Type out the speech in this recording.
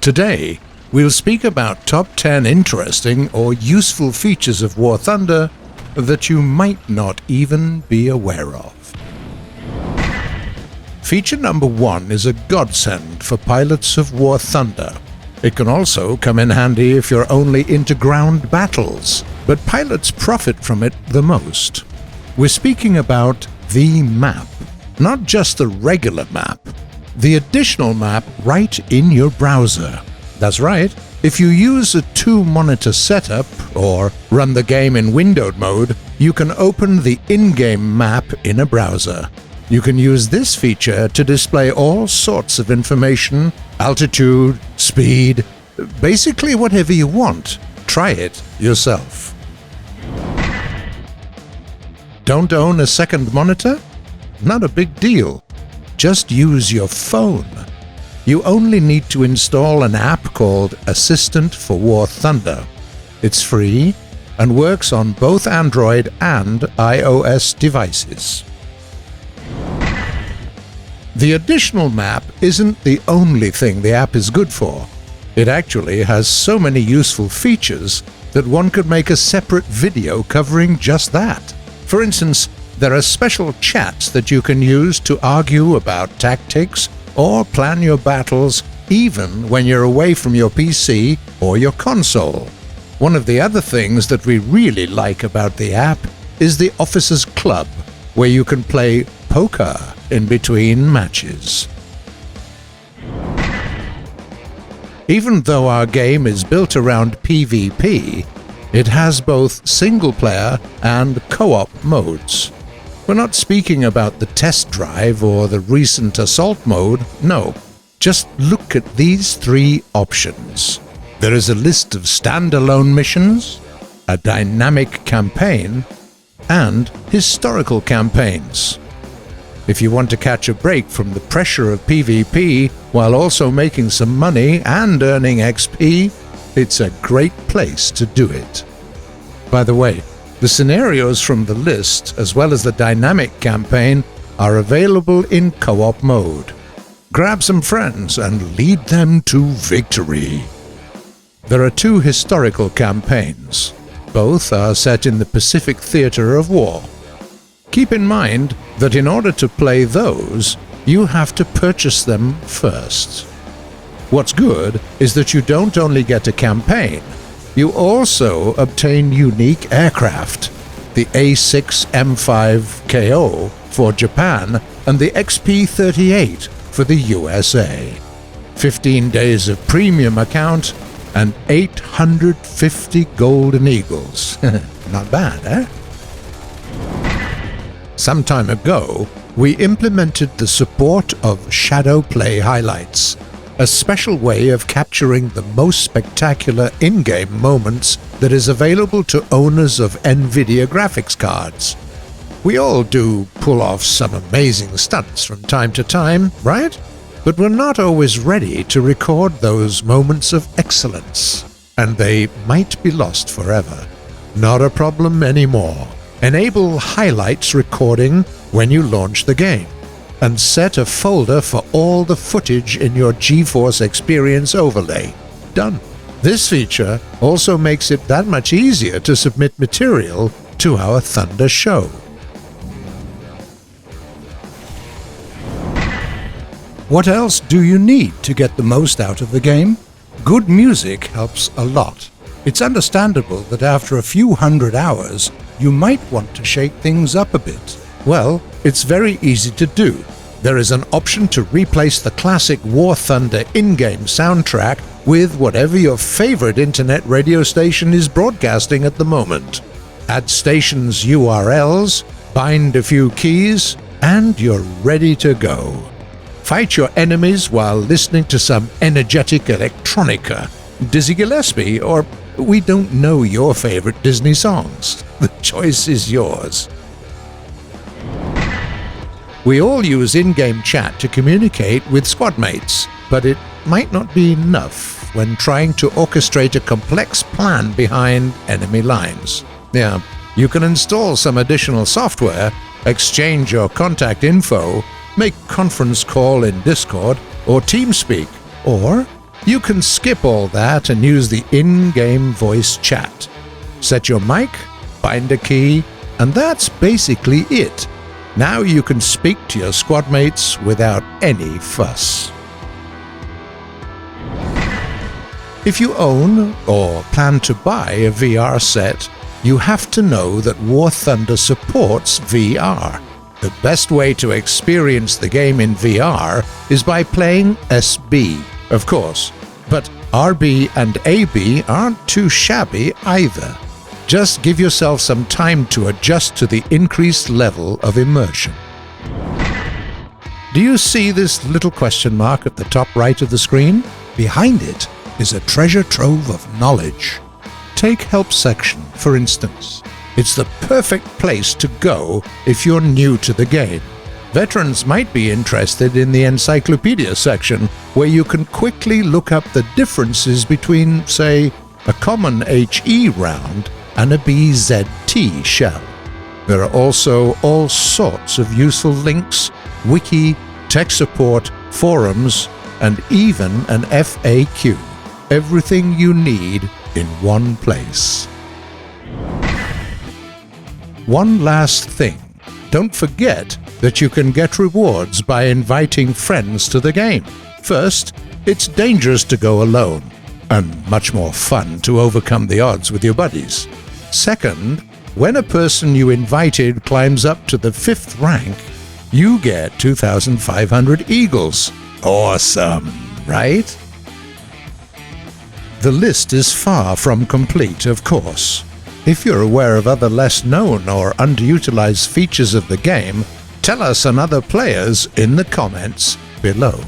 Today, we'll speak about top 10 interesting or useful features of War Thunder that you might not even be aware of. Feature number 1 is a godsend for pilots of War Thunder. It can also come in handy if you're only into ground battles, but pilots profit from it the most. We're speaking about the map, not just the regular map, the additional map right in your browser. That's right, if you use a 2-monitor setup or run the game in windowed mode, you can open the in-game map in a browser. You can use this feature to display all sorts of information, altitude, speed, basically whatever you want. Try it yourself. Don't own a second monitor? Not a big deal. Just use your phone. You only need to install an app called Assistant for War Thunder. It's free and works on both Android and iOS devices. The additional map isn't the only thing the app is good for. It actually has so many useful features that one could make a separate video covering just that. For instance, there are special chats that you can use to argue about tactics or plan your battles even when you're away from your PC or your console. One of the other things that we really like about the app is the Officers Club, where you can play poker in between matches. Even though our game is built around PvP, it has both single-player and co-op modes. We're not speaking about the test drive or the recent assault mode, no. Just look at these 3 options. There is a list of standalone missions, a dynamic campaign, and historical campaigns. If you want to catch a break from the pressure of PvP while also making some money and earning XP, it's a great place to do it. By the way, the scenarios from the list, as well as the dynamic campaign, are available in co-op mode. Grab some friends and lead them to victory. There are 2 historical campaigns. Both are set in the Pacific Theater of War. Keep in mind that in order to play those, you have to purchase them first. What's good is that you don't only get a campaign, you also obtain unique aircraft, the A6M5KO for Japan and the XP-38 for the USA. 15 days of premium account and 850 Golden Eagles. Not bad, eh? Some time ago, we implemented the support of Shadow Play Highlights, a special way of capturing the most spectacular in-game moments that is available to owners of NVIDIA graphics cards. We all do pull off some amazing stunts from time to time, right? But we're not always ready to record those moments of excellence, and they might be lost forever. Not a problem anymore. Enable highlights recording when you launch the game, and set a folder for all the footage in your GeForce Experience overlay. Done. This feature also makes it that much easier to submit material to our Thunder show. What else do you need to get the most out of the game? Good music helps a lot. It's understandable that after a few hundred hours, you might want to shake things up a bit. Well, it's very easy to do. There is an option to replace the classic War Thunder in-game soundtrack with whatever your favorite internet radio station is broadcasting at the moment. Add stations' URLs, bind a few keys, and you're ready to go. Fight your enemies while listening to some energetic electronica, Dizzy Gillespie, or we don't know your favorite Disney songs. The choice is yours. We all use in-game chat to communicate with squad mates, but it might not be enough when trying to orchestrate a complex plan behind enemy lines. Yeah, you can install some additional software, exchange your contact info, make conference call in Discord or TeamSpeak, or You can skip all that and use the in-game voice chat. Set your mic, find a key, and that's basically it. Now you can speak to your squad mates without any fuss. If you own or plan to buy a VR set, you have to know that War Thunder supports VR. The best way to experience the game in VR is by playing SB, of course, but RB and AB aren't too shabby either. Just give yourself some time to adjust to the increased level of immersion. Do you see this little question mark at the top right of the screen? Behind it is a treasure trove of knowledge. Take Help section, for instance. It's the perfect place to go if you're new to the game. Veterans might be interested in the Encyclopedia section, where you can quickly look up the differences between, say, a common HE round and a BZT shell. There are also all sorts of useful links, wiki, tech support, forums, and even an FAQ. Everything you need in one place. One last thing. Don't forget that you can get rewards by inviting friends to the game. First, it's dangerous to go alone, and much more fun to overcome the odds with your buddies. Second, when a person you invited climbs up to the 5th rank, you get 2,500 eagles. Awesome, right? The list is far from complete, of course. If you're aware of other less known or underutilized features of the game, tell us and other players in the comments below.